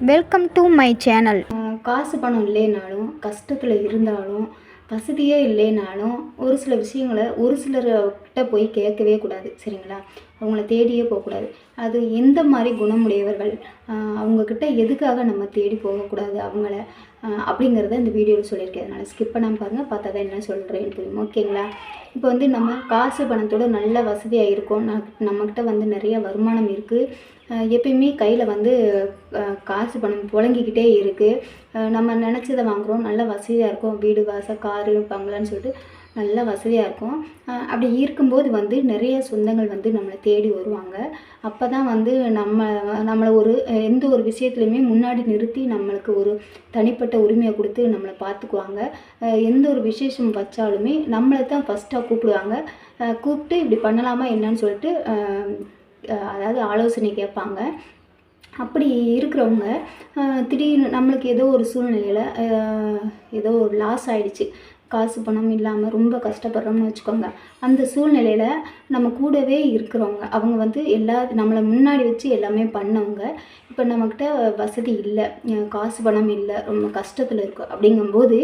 Welcome to my channel. காசு பணம் இல்லைனாலும், கஷ்டத்தில் இருந்தாலும், வசதியே இல்லைனாலும் ஒரு சில விஷயங்களை ஒரு சிலர்கிட்ட போய் கேட்கவே கூடாது. சரிங்களா? அவங்கள தேடியே போகக்கூடாது. அது எந்த மாதிரி குணமுடையவர்கள், அவங்கக்கிட்ட எதுக்காக நம்ம தேடி போகக்கூடாது அவங்கள அப்படிங்கிறத இந்த வீடியோவில் சொல்லியிருக்கேன். அதனால் ஸ்கிப் பண்ணாமல் பாருங்கள், பார்த்தா தான் என்ன சொல்கிறேன்னு புரியும். ஓகேங்களா? இப்போ நம்ம காசு பணத்தோட நல்ல வசதியாக இருக்கோம், நம்மக்கிட்ட நிறைய வருமானம் இருக்குது, எப்பயுமே கையில் காசு பணம் புழங்கிக்கிட்டே இருக்குது, நம்ம நினச்சதை வாங்குகிறோம், நல்ல வசதியாக இருக்கும், வீடு வாசல் காரு பங்களான்னு சொல்லிட்டு நல்ல வசதியாக இருக்கும். அப்படி இருக்கும்போது நிறைய சொந்தங்கள் நம்மளை தேடி வருவாங்க. அப்போ தான் நம்மளை எந்த ஒரு விஷயத்துலையுமே முன்னாடி நிறுத்தி நம்மளுக்கு ஒரு தனிப்பட்ட உரிமையை கொடுத்து நம்மளை பார்த்துக்குவாங்க. எந்த ஒரு விசேஷம் வச்சாலுமே நம்மளை தான் ஃபஸ்ட்டாக கூப்பிடுவாங்க. கூப்பிட்டு இப்படி பண்ணலாமா என்னன்னு சொல்லிட்டு அதாவது ஆலோசனை கேட்பாங்க. அப்படி இருக்கிறவங்க திடீர்னு நம்மளுக்கு ஏதோ ஒரு சூழ்நிலையில் ஏதோ ஒரு லாஸ் ஆகிடுச்சு, காசு பணம் இல்லாமல் ரொம்ப கஷ்டப்படுறோம்னு வச்சுக்கோங்க. அந்த சூழ்நிலையில் நம்ம கூடவே இருக்கிறவங்க அவங்க நம்மளை முன்னாடி வச்சு எல்லாமே பண்ணவங்க இப்போ நம்மக்கிட்ட வசதி இல்லை, காசு பணம் இல்லை, ரொம்ப கஷ்டத்தில் இருக்குது அப்படிங்கும்போது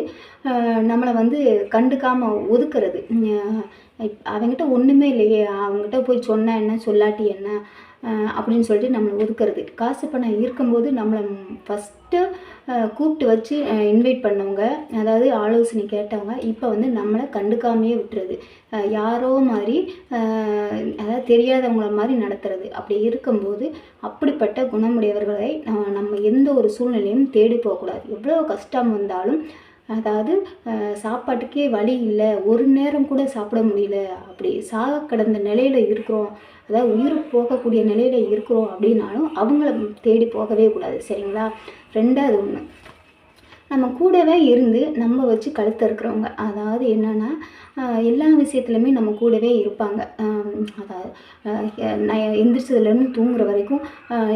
நம்மளை கண்டுக்காமல் ஒதுக்குறது. அவங்ககிட்ட ஒன்றுமே இல்லையே, அவங்ககிட்ட போய் சொன்னால் என்ன சொல்லாட்டி என்ன அப்படின்னு சொல்லிட்டு நம்மளை ஒதுக்குறது. காசு பணம் இருக்கும்போது நம்மளை ஃபஸ்ட்டு கூப்பிட்டு வச்சு இன்வைட் பண்ணவங்க, அதாவது ஆலோசனை கேட்டவங்க, இப்போ நம்மளை கண்டுக்காமையே விட்டுறது, யாரோ மாதிரி அதாவது தெரியாதவங்கள மாதிரி நடத்துறது. அப்படி இருக்கும்போது அப்படிப்பட்ட குணமுடையவர்களை நம்ம எந்த ஒரு சூழ்நிலையும் தேடி போகக்கூடாது. எவ்வளோ கஷ்டம் வந்தாலும், அதாவது சாப்பாட்டுக்கே வழி இல்லை, ஒரு நேரம் கூட சாப்பிட முடியல, அப்படி சாக கிடந்த நிலையில் இருக்கிறோம், அதாவது உயிர் போகக்கூடிய நிலையில் இருக்கிறோம் அப்படின்னாலும் அவங்கள தேடி போகவே கூடாது. சரிங்களா? ரெண்டாவது ஒன்று, நம்ம கூடவே இருந்து நம்ம வச்சு கழுத்த இருக்கிறவங்க, அதாவது என்னென்னா எல்லா விஷயத்துலையுமே நம்ம கூடவே இருப்பாங்க. அதாவது எந்திரிச்சதுலேருந்து தூங்குற வரைக்கும்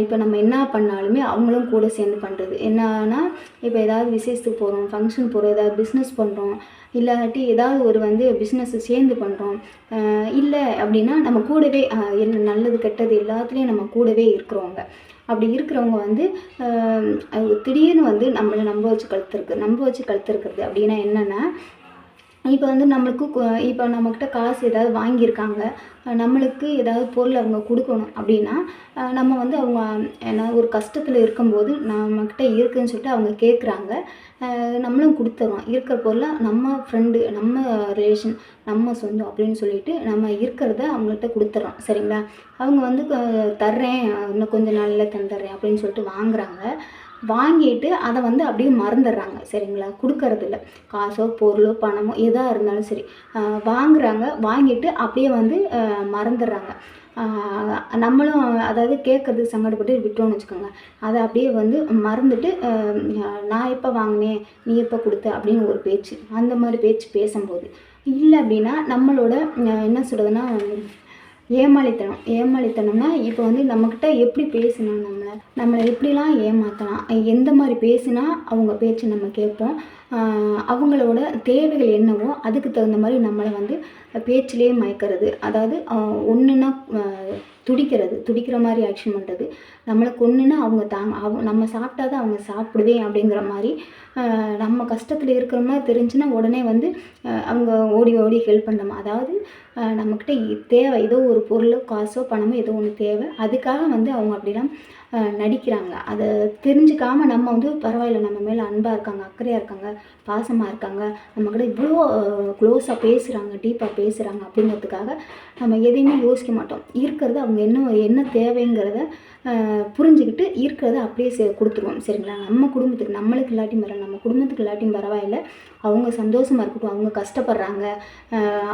இப்போ நம்ம என்ன பண்ணாலுமே அவங்களும் கூட சேர்ந்து பண்ணுறது. என்னன்னா இப்போ ஏதாவது விசேஷத்துக்கு போகிறோம், ஃபங்க்ஷன் போகிறோம், ஏதாவது பிஸ்னஸ் பண்ணுறோம், இல்லாட்டி ஏதாவது ஒரு பிஸ்னஸ்ஸு சேர்ந்து பண்ணுறோம், இல்லை அப்படின்னா நம்ம கூடவே நல்லது கெட்டது எல்லாத்துலேயும் நம்ம கூடவே இருக்கிறவங்க. அப்படி இருக்கிறவங்க திடீர்னு நம்மளை நம்ப வச்சு கழுத்துருக்கிறது அப்படின்னா என்னென்னா, இப்போ இப்போ நம்மக்கிட்ட காசு ஏதாவது வாங்கியிருக்காங்க, நம்மளுக்கு ஏதாவது பொருள் அவங்க கொடுக்கணும் அப்படின்னா நம்ம அவங்க ஏன்னா ஒரு கஷ்டத்தில் இருக்கும்போது நம்மக்கிட்ட இருக்குதுன்னு சொல்லிட்டு அவங்க கேட்குறாங்க, நம்மளும் கொடுத்துறோம். இருக்கிற பொருளை நம்ம ஃப்ரெண்டு, நம்ம ரிலேஷன், நம்ம சொந்தம் அப்படின்னு சொல்லிட்டு நம்ம இருக்கிறத அவங்கள்ட்ட கொடுத்துட்றோம். சரிங்களா? அவங்க தர்றேன், இன்னும் கொஞ்சம் நாளில் தந்துடுறேன் அப்படின்னு சொல்லிட்டு வாங்குறாங்க. வாங்கிட்டு அதை அப்படியே மறந்துடுறாங்க. சரிங்களா? கொடுக்கறதில்ல, காசோ பொருளோ பணமோ எதாக இருந்தாலும் சரி, வாங்குறாங்க, வாங்கிட்டு அப்படியே மறந்துடுறாங்க. நம்மளும் அதாவது கேட்குறதுக்கு சங்கடப்பட்டு விட்டோம்னு வச்சுக்கோங்க, அதை அப்படியே மறந்துட்டு நான் எப்போ வாங்கினேன், நீ எப்போ கொடுத்த அப்படின்னு ஒரு பேச்சு, அந்த மாதிரி பேச்சு பேசும்போது இல்லை அப்படின்னா நம்மளோட என்ன சொல்கிறதுன்னா ஏமாளித்தனம்னா இப்போ நம்மக்கிட்ட எப்படி பேசணும், நம்மளை எப்படிலாம் ஏமாற்றலாம், எந்த மாதிரி பேசினா அவங்க பேச்சு நம்ம கேட்போம், அவங்களோட தேவைகள் என்னவோ அதுக்கு தகுந்த மாதிரி நம்மளை பேச்சிலே மயக்கிறது. அதாவது ஒன்றுன்னா துடிக்கிற மாதிரி ஆக்ஷன் பண்ணுறது, நம்மளை கொன்னுன்னா நம்ம சாப்பிட்டா தான் அவங்க சாப்பிடுவேன் அப்படிங்கிற மாதிரி, நம்ம கஷ்டத்தில் இருக்கிற மாதிரி தெரிஞ்சுன்னா உடனே அவங்க ஓடி ஓடி ஹெல்ப் பண்ணணும். அதாவது நம்மக்கிட்ட தேவை ஏதோ ஒரு பொருளோ காசோ பணமோ ஏதோ ஒன்று தேவை, அதுக்காக அவங்க அப்படிலாம் நடிக்கிறாங்க. அதை தெரிஞ்சுக்காமல் நம்ம பரவாயில்ல, நம்ம மேலே அன்பாக இருக்காங்க, அக்கறையாக இருக்காங்க, பாசமாக இருக்காங்க, நம்மக்கிட்ட இவ்வளோ க்ளோஸாக பேசுகிறாங்க, டீப்பாக பேசுகிறாங்க அப்படிங்கிறதுக்காக நம்ம எதையுமே யோசிக்க மாட்டோம். இருக்கிறது அவங்க என்ன தேவைங்கிறத புரிஞ்சுக்கிட்டு இருக்கிறத அப்படியே கொடுத்துருவோம். சரிங்களா? நம்ம குடும்பத்துக்கு, நம்மளுக்கு இல்லாட்டியும் பரவாயில்ல, நம்ம குடும்பத்துக்கு இல்லாட்டியும் பரவாயில்ல, அவங்க சந்தோஷமாக இருக்கட்டும், அவங்க கஷ்டப்படுறாங்க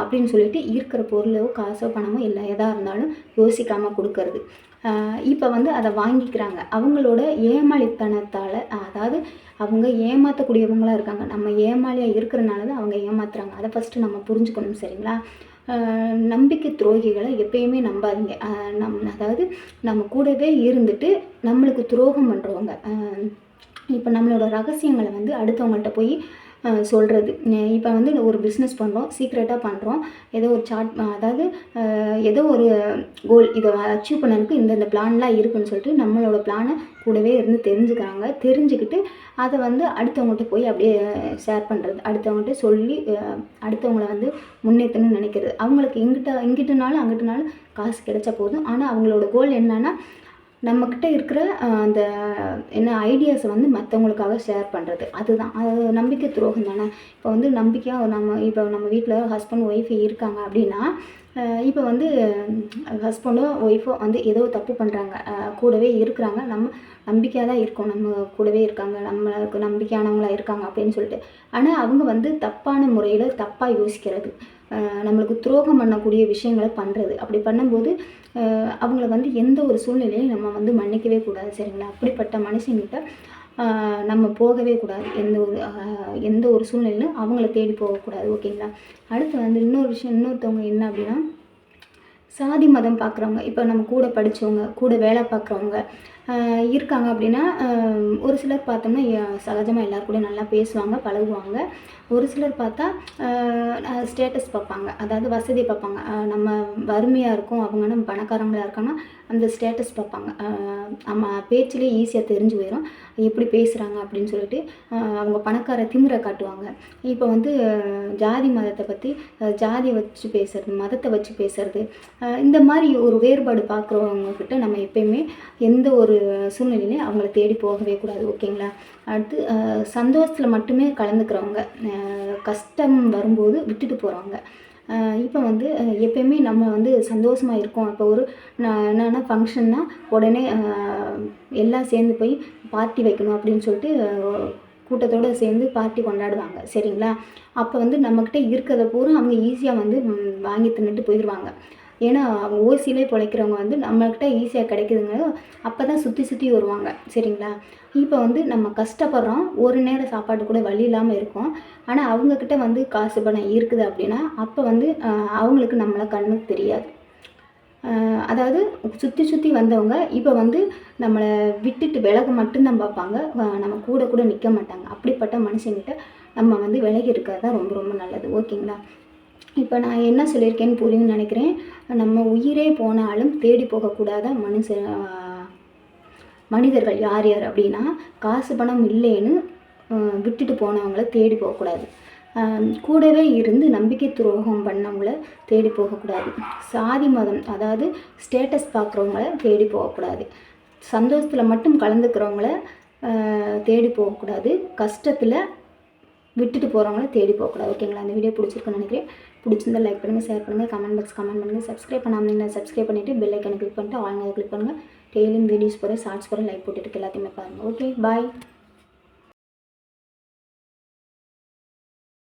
அப்படின்னு சொல்லிட்டு இருக்கிற பொருளோ காசோ பணமோ இல்லை எதாக இருந்தாலும் யோசிக்காமல் கொடுக்கறது. இப்போ அதை வாங்கிக்கிறாங்க. அவங்களோட ஏமாளித்தனத்தால், அதாவது அவங்க ஏமாற்றக்கூடியவங்களாக இருக்காங்க, நம்ம ஏமாளியாக இருக்கிறனால தான் அவங்க ஏமாத்துறாங்க. அதை ஃபஸ்ட்டு நம்ம புரிஞ்சுக்கணும். சரிங்களா? நம்பிக்கை துரோகிகளை எப்பயுமே நம்பாதீங்க. அதாவது நம்ம கூடவே இருந்துட்டு நம்மளுக்கு துரோகம் பண்ணுறவங்க, இப்போ நம்மளோட ரகசியங்களை அடுத்தவங்கள்ட்ட போய் சொல்கிறது. இப்போ ஒரு பிஸ்னஸ் பண்ணுறோம், சீக்ரெட்டாக பண்ணுறோம், ஏதோ ஒரு அதாவது ஏதோ ஒரு கோல், இதை அச்சீவ் பண்ணதுக்கு இந்த பிளான்லாம் இருக்குதுன்னு சொல்லிட்டு நம்மளோட பிளானை கூடவே இருந்து தெரிஞ்சுக்கிட்டு அதை வந்து அடுத்தவங்கள்ட்ட போய் அப்படியே ஷேர் பண்ணுறது, அடுத்தவங்கள்ட்ட சொல்லி அடுத்தவங்கள வந்து முன்னேற்றணும்னு நினைக்கிறது. அவங்களுக்கு இங்கிட்டுனாலும் அங்கிட்டுனாலும் காசு கிடைச்சா போதும். ஆனால் அவங்களோட கோல் என்னன்னா நம்மக்கிட்ட இருக்கிற அந்த என்ன ஐடியாஸை வந்து மற்றவங்களுக்காக ஷேர் பண்ணுறது. அதுதான் அது நம்பிக்கை துரோகம் தானே. இப்போ வந்து நம்பிக்கையாக நம்ம வீட்டில் ஹஸ்பண்ட் ஒய்ஃபு இருக்காங்க அப்படின்னா, இப்போ வந்து ஹஸ்பண்டோ ஒய்ஃபோ வந்து ஏதோ தப்பு பண்ணுறாங்க, கூடவே இருக்கிறாங்க, நம்ம நம்பிக்கையாக தான் இருக்கோம், நம்ம கூடவே இருக்காங்க, நம்மளுக்கு நம்பிக்கையானவங்களாக இருக்காங்க அப்படின்னு சொல்லிட்டு. ஆனால் அவங்க வந்து தப்பான முறையில் தப்பாக யோசிக்கிறது, நம்மளுக்கு துரோகம் பண்ணக்கூடிய விஷயங்களை பண்ணுறது. அப்படி பண்ணும்போது அவங்கள வந்து எந்த ஒரு சூழ்நிலையும் நம்ம வந்து மன்னிக்கவே கூடாது, சரிங்களா? அப்படிப்பட்ட மனுஷங்கிட்ட நம்ம போகவே கூடாது. எந்த ஒரு சூழ்நிலையிலும் அவங்கள தேடி போகக்கூடாது, ஓகேங்களா? அடுத்து வந்து இன்னொருத்தவங்க என்ன அப்படின்னா, சாதி மதம் பார்க்குறவங்க, இப்போ நம்ம கூட படித்தவங்க, கூட வேலை பார்க்குறவங்க இருக்காங்க அப்படின்னா, ஒரு சிலர் பார்த்தோம்னா சகஜமாக எல்லாரும் கூட நல்லா பேசுவாங்க, பழகுவாங்க. ஒரு சிலர் பார்த்தா ஸ்டேட்டஸ் பார்ப்பாங்க, அதாவது வசதி பார்ப்பாங்க. நம்ம வறுமையாக இருக்கோம், அவங்க நம்ம பணக்காரங்களாக இருக்காங்கன்னா அந்த ஸ்டேட்டஸ் பார்ப்பாங்க. நம்ம பேச்சிலே ஈஸியாக தெரிஞ்சு போயிடும் எப்படி பேசுகிறாங்க அப்படின்னு சொல்லிட்டு. அவங்க பணக்கார திமிரை காட்டுவாங்க. இப்போ வந்து ஜாதி மதத்தை பற்றி, ஜாதியை வச்சு பேசுகிறது, மதத்தை வச்சு பேசுகிறது, இந்த மாதிரி ஒரு வேறுபாடு பார்க்குறவங்கக்கிட்ட நம்ம எப்பயுமே எந்த ஒரு சூழ்நிலையிலையும் அவங்கள தேடி போகவே கூடாது, ஓகேங்களா? அடுத்து சந்தோஷத்தில் மட்டுமே கலந்துக்கிறவங்க, கஷ்டம் வரும்போது விட்டுட்டு போகிறவங்க. இப்போ வந்து எப்பயுமே நம்ம வந்து சந்தோஷமாக இருக்கோம். இப்போ ஒரு என்னென்னா ஃபங்க்ஷன்னா உடனே எல்லாம் சேர்ந்து போய் பார்ட்டி வைக்கணும் அப்படின்னு சொல்லிட்டு கூட்டத்தோடு சேர்ந்து பார்ட்டி கொண்டாடுவாங்க, சரிங்களா? அப்போ வந்து நம்மக்கிட்ட இருக்கிறத பூரா அவங்க ஈஸியாக வந்து வாங்கி தின்னுட்டு போயிடுவாங்க. ஏன்னா அவங்க ஓசியிலே பிழைக்கிறவங்க வந்து நம்மக்கிட்ட ஈஸியாக கிடைக்குதுங்க, அப்போ தான் சுற்றி வருவாங்க, சரிங்களா? இப்போ வந்து நம்ம கஷ்டப்படுறோம், ஒரு நேரம் சாப்பாடு கூட வழி இல்லாமல் இருக்கும். ஆனால் அவங்கக்கிட்ட வந்து காசு பணம் இருக்குது அப்படின்னா அப்போ வந்து அவங்களுக்கு நம்மளை கண்ணுக்கு தெரியாது. அதாவது சுற்றி வந்தவங்க இப்போ வந்து நம்மளை விட்டுட்டு விலக மட்டும்தான் பார்ப்பாங்க, நம்ம கூட நிற்க மாட்டாங்க. அப்படிப்பட்ட மனுஷங்கிட்ட நம்ம வந்து விலகி இருக்கிறது தான் ரொம்ப ரொம்ப நல்லது, ஓகேங்களா? இப்போ நான் என்ன சொல்லியிருக்கேன்னு புரியும்னு நினைக்கிறேன். நம்ம உயிரே போனாலும் தேடி போகக்கூடாத மனிதர்கள் யார் அப்படின்னா, காசு பணம் இல்லைன்னு விட்டுட்டு போனவங்கள தேடி போகக்கூடாது. கூடவே இருந்து நம்பிக்கை துரோகம் பண்ணவங்கள தேடி போகக்கூடாது. சாதி மதம், அதாவது ஸ்டேட்டஸ் பார்க்குறவங்கள தேடி போகக்கூடாது. சந்தோஷத்தில் மட்டும் கலந்துக்கிறவங்கள தேடி போகக்கூடாது. கஷ்டத்தில் விட்டுட்டு போகிறவங்கள தேடி போகக்கூடாது, ஓகேங்களா? அந்த வீடியோ பிடிச்சிருக்குன்னு நினைக்கிறேன். பிடிச்சிருந்தால் லைக் பண்ணுங்கள், ஷேர் பண்ணுங்கள், கமெண்ட் பண்ணுங்கள். சப்ஸ்கிரைப் பண்ணாமல் சப்ஸ்கிரைப் பண்ணிவிட்டு பெல் ஐக்கனை கிளிக் பண்ணிட்டு ஆன்லைனில் கிளிக் பண்ணுங்கள். டெய்லியும் வீடியோஸ் போகிற ஷார்ட்ஸ் போகிற லைக் போட்டுட்டு எல்லாத்தையுமே பாருங்கள். ஓகே, பாய்.